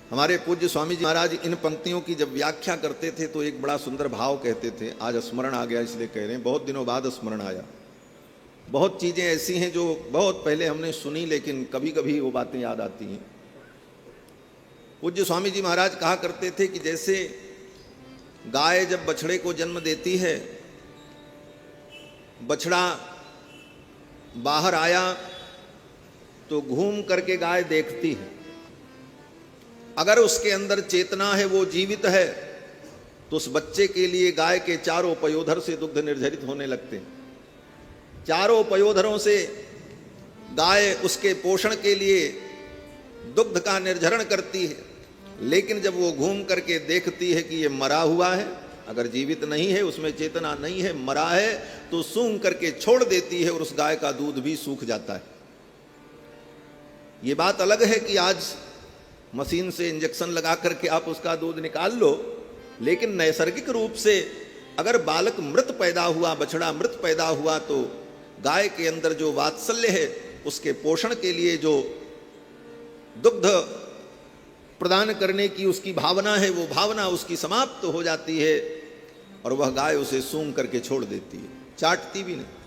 हमारे पूज्य स्वामी जी महाराज इन पंक्तियों की जब व्याख्या करते थे तो एक बड़ा सुंदर भाव कहते थे। आज स्मरण आ गया इसलिए कह रहे हैं, बहुत दिनों बाद स्मरण आया। बहुत चीज़ें ऐसी हैं जो बहुत पहले हमने सुनी, लेकिन कभी कभी वो बातें याद आती हैं। पूज्य स्वामी जी महाराज कहा करते थे कि जैसे गाय जब बछड़े को जन्म देती है, बछड़ा बाहर आया तो घूम करके गाय देखती है। अगर उसके अंदर चेतना है, वो जीवित है, तो उस बच्चे के लिए गाय के चारों पयोधर से दुग्ध निर्झरित होने लगते हैं। चारों पयोधरों से गाय उसके पोषण के लिए दुग्ध का निर्झरण करती है। लेकिन जब वो घूम करके देखती है कि ये मरा हुआ है, अगर जीवित नहीं है, उसमें चेतना नहीं है, मरा है, तो सूंघ करके छोड़ देती है और उस गाय का दूध भी सूख जाता है। ये बात अलग है कि आज मशीन से इंजेक्शन लगा करके आप उसका दूध निकाल लो, लेकिन नैसर्गिक रूप से अगर बालक मृत पैदा हुआ, बछड़ा मृत पैदा हुआ, तो गाय के अंदर जो वात्सल्य है, उसके पोषण के लिए जो दुग्ध प्रदान करने की उसकी भावना है, वो भावना उसकी समाप्त हो जाती है और वह गाय उसे सूंघ करके छोड़ देती है, चाटती भी नहीं।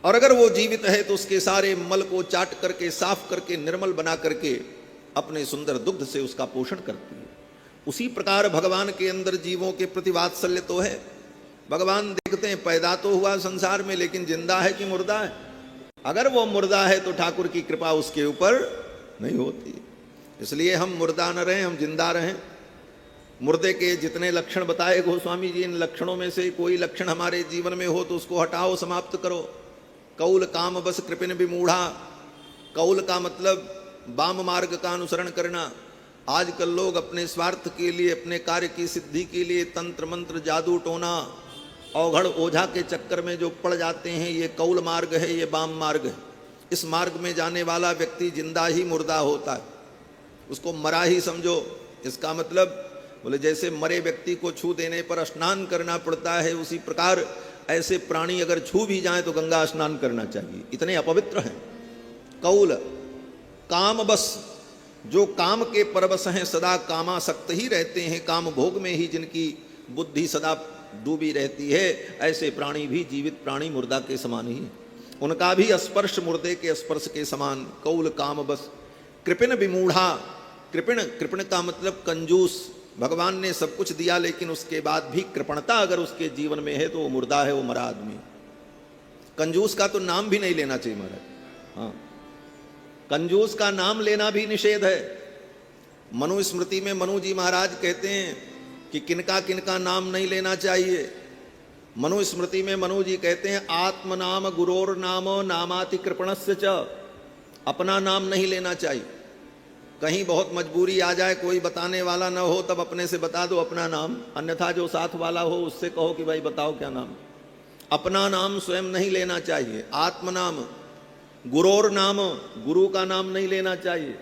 और अगर वो जीवित है तो उसके सारे मल को चाट करके, साफ करके, निर्मल बना करके अपने सुंदर दुग्ध से उसका पोषण करती है। उसी प्रकार भगवान के अंदर जीवों के प्रति वात्सल्य तो है। भगवान देखते हैं पैदा तो हुआ संसार में, लेकिन जिंदा है कि मुर्दा है। अगर वो मुर्दा है तो ठाकुर की कृपा उसके ऊपर नहीं होती। इसलिए हम मुर्दा न रहें, हम जिंदा रहें। मुर्दे के जितने लक्षण बताए गोस्वामी जी, इन लक्षणों में से कोई लक्षण हमारे जीवन में हो तो उसको हटाओ, समाप्त करो। कौल काम बस कृपिन विमूढ़ा। कौल का मतलब वाम मार्ग का अनुसरण करना। आजकल लोग अपने स्वार्थ के लिए, अपने कार्य की सिद्धि के लिए तंत्र मंत्र, जादू टोना, औघड़ ओझा के चक्कर में जो पड़ जाते हैं, ये कौल मार्ग है, ये वाम मार्ग है। इस मार्ग में जाने वाला व्यक्ति जिंदा ही मुर्दा होता है, उसको मरा ही समझो। इसका मतलब बोले जैसे मरे व्यक्ति को छू देने पर स्नान करना पड़ता है, उसी प्रकार ऐसे प्राणी अगर छू भी जाएं तो गंगा स्नान करना चाहिए, इतने अपवित्र हैं। कौल काम बस, जो काम के परवश हैं, सदा कामासक्त ही रहते हैं, काम भोग में ही जिनकी बुद्धि सदा डूबी रहती है, ऐसे प्राणी भी जीवित प्राणी मुर्दा के समान ही, उनका भी स्पर्श मुर्दे के स्पर्श के समान। कौल काम बस कृपिन विमूढ़ा। कृपिण, कृपिण का मतलब कंजूस। भगवान ने सब कुछ दिया, लेकिन उसके बाद भी कृपणता अगर उसके जीवन में है तो वो मुर्दा है, वो मरा आदमी। कंजूस का तो नाम भी नहीं लेना चाहिए महाराज। हाँ, कंजूस का नाम लेना भी निषेध है। मनुस्मृति में मनु जी महाराज कहते हैं कि किनका किनका नाम नहीं लेना चाहिए। मनुस्मृति में मनु जी कहते हैं आत्मनाम गुरोर नामो नामाति कृपणस्य च। अपना नाम नहीं लेना चाहिए। कहीं बहुत मजबूरी आ जाए, कोई बताने वाला न हो, तब अपने से बता दो अपना नाम, अन्यथा जो साथ वाला हो उससे कहो कि भाई बताओ क्या नाम। अपना नाम स्वयं नहीं लेना चाहिए। आत्मनाम, गुरोर नाम, गुरु का नाम नहीं लेना चाहिए।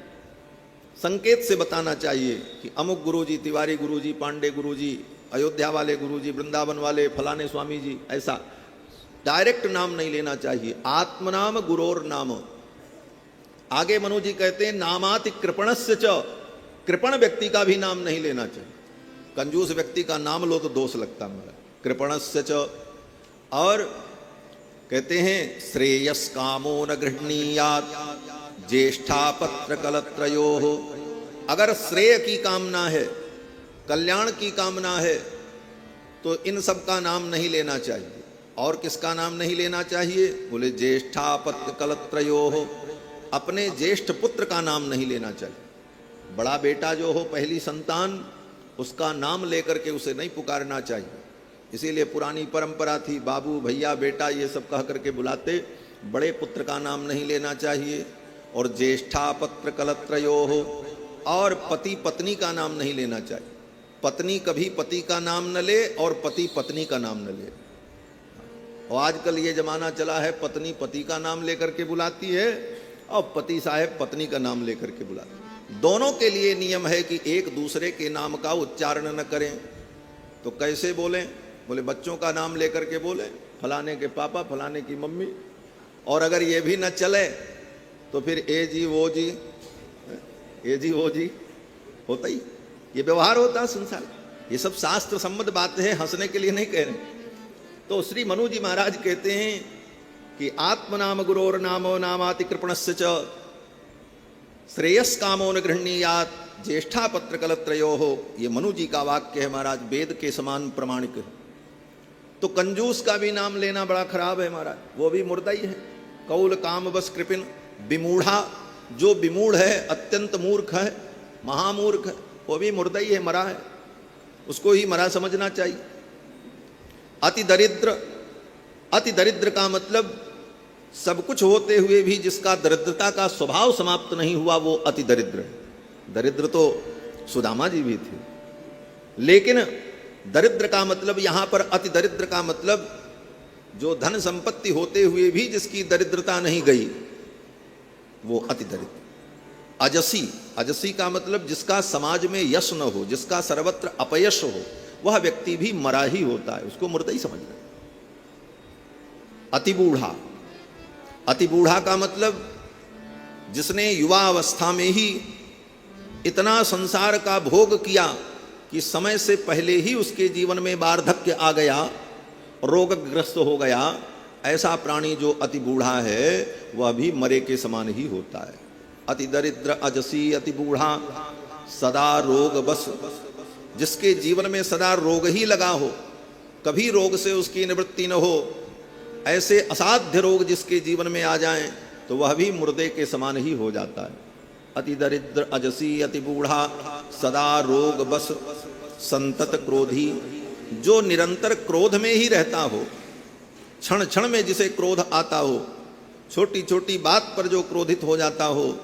संकेत से बताना चाहिए कि अमुक गुरुजी, तिवारी गुरुजी, पांडे गुरुजी, अयोध्या वाले गुरुजी, वृंदावन वाले फलाने स्वामी जी, ऐसा डायरेक्ट नाम नहीं लेना चाहिए। आत्मनाम गुरोर नाम। आगे मनु जी कहते हैं नामाति कृपणस्य च। कृपण व्यक्ति का भी नाम नहीं लेना चाहिए। कंजूस व्यक्ति का नाम लो तो दोष लगता है। कृपणस्य च। और कहते हैं श्रेयस कामो न गृह्णीयात् ज्येष्ठा पत्र कलत्रयोः। अगर श्रेय की कामना है, कल्याण की कामना है, तो इन सब का नाम नहीं लेना चाहिए। और किसका नाम नहीं लेना चाहिए? बोले ज्येष्ठा पत्र कलत्रयोः। अपने ज्येष्ठ पुत्र का नाम नहीं लेना चाहिए। बड़ा बेटा जो हो, पहली संतान, उसका नाम लेकर के उसे नहीं पुकारना चाहिए। इसीलिए पुरानी परंपरा थी, बाबू, भैया, बेटा ये सब कह करके बुलाते। बड़े पुत्र का नाम नहीं लेना चाहिए। और ज्येष्ठा पत्र कलत्रयोः। और पति पत्नी का नाम नहीं लेना चाहिए। पत्नी कभी पति का नाम न ले और पति पत्नी का नाम न ले। और आजकल ये जमाना चला है, पत्नी पति का नाम लेकर के बुलाती है और पति साहब पत्नी का नाम लेकर के बुलाते हैं। दोनों के लिए नियम है कि एक दूसरे के नाम का उच्चारण न करें। तो कैसे बोलें? बोले बच्चों का नाम लेकर के बोले, फलाने के पापा, फलाने की मम्मी। और अगर ये भी न चले तो फिर ए जी, वो जी, ये जी वो जी होता ही, ये व्यवहार होता है संसार। ये सब शास्त्र सम्मत बात है, हंसने के लिए नहीं कह रहे। तो श्री मनु जी महाराज कहते हैं कि आत्मनाम गुरोर नामो नामाति कृपणस्य च श्रेयस कामो न गृहणीयात ज्येष्ठा पत्र कलत्रयो हो। ये मनु जी का वाक्य है महाराज, वेद के समान प्रमाणिक है। तो कंजूस का भी नाम लेना बड़ा खराब है महाराज, वो भी मुर्दा ही है। कौल काम बस कृपिन विमूढ़ा, जो विमूढ़ है, अत्यंत मूर्ख है, महामूर्ख है, वो भी मुर्दा ही है, मरा है, उसको ही मरा समझना चाहिए। अति दरिद्र, अति दरिद्र का मतलब सब कुछ होते हुए भी जिसका दरिद्रता का स्वभाव समाप्त नहीं हुआ, वो अति दरिद्र है। दरिद्र तो सुदामा जी भी थे, लेकिन दरिद्र का मतलब यहां पर अति दरिद्र का मतलब जो धन संपत्ति होते हुए भी जिसकी दरिद्रता नहीं गई, वो अति दरिद्र। अजसी, अजसी का मतलब जिसका समाज में यश न हो, जिसका सर्वत्र अपयश हो, वह व्यक्ति भी मरा ही होता है, उसको मुर्दा ही समझना। अति बूढ़ा, अति बूढ़ा का मतलब जिसने युवा अवस्था में ही इतना संसार का भोग किया कि समय से पहले ही उसके जीवन में वार्धक्य आ गया, रोगग्रस्त हो गया, ऐसा प्राणी जो अति बूढ़ा है वह भी मरे के समान ही होता है। अति दरिद्र अजसी अति बूढ़ा सदा रोग बस, जिसके जीवन में सदा रोग ही लगा हो, कभी रोग से उसकी निवृत्ति न हो, ऐसे असाध्य रोग जिसके जीवन में आ जाएं तो वह भी मुर्दे के समान ही हो जाता है। अति दरिद्र अजसी अति बूढ़ा सदा रोग बस संतत क्रोधी, जो निरंतर क्रोध में ही रहता हो, क्षण क्षण में जिसे क्रोध आता हो, छोटी छोटी बात पर जो क्रोधित हो जाता हो,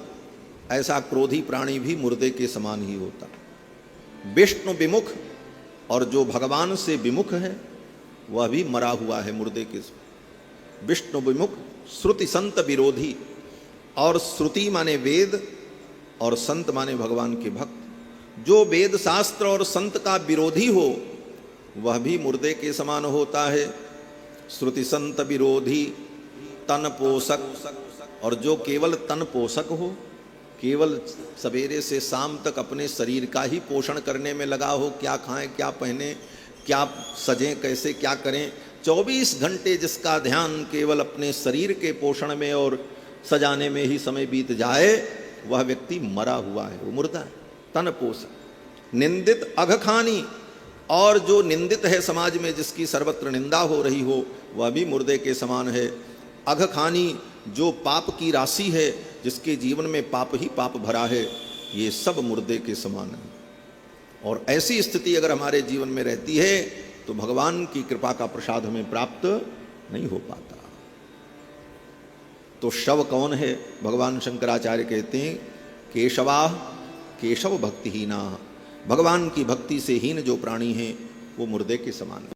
ऐसा क्रोधी प्राणी भी मुर्दे के समान ही होता। विष्णु विमुख, और जो भगवान से विमुख है वह भी मरा हुआ है, मुर्दे के समान। विष्णु विमुख श्रुति संत विरोधी, और श्रुति माने वेद और संत माने भगवान के भक्त। जो वेद शास्त्र और संत का विरोधी हो वह भी मुर्दे के समान होता है। श्रुति संत विरोधी तन पोषक, और जो केवल तन पोषक हो, केवल सवेरे से शाम तक अपने शरीर का ही पोषण करने में लगा हो, क्या खाएं, क्या पहने, क्या सजें, कैसे क्या करें, 24 घंटे जिसका ध्यान केवल अपने शरीर के पोषण में और सजाने में ही समय बीत जाए, वह व्यक्ति मरा हुआ है, वो मुर्दा है, तन पोषक। निंदित अघखानी, और जो निंदित है समाज में, जिसकी सर्वत्र निंदा हो रही हो, वह भी मुर्दे के समान है। अघखानी, जो पाप की राशि है, जिसके जीवन में पाप ही पाप भरा है, ये सब मुर्दे के समान है। और ऐसी स्थिति अगर हमारे जीवन में रहती है तो भगवान की कृपा का प्रसाद हमें प्राप्त नहीं हो पाता। तो शव कौन है? भगवान शंकराचार्य कहते हैं केशवा केशव भक्तिहीना, भगवान की भक्ति से हीन जो प्राणी हैं वो मुर्दे के समान है।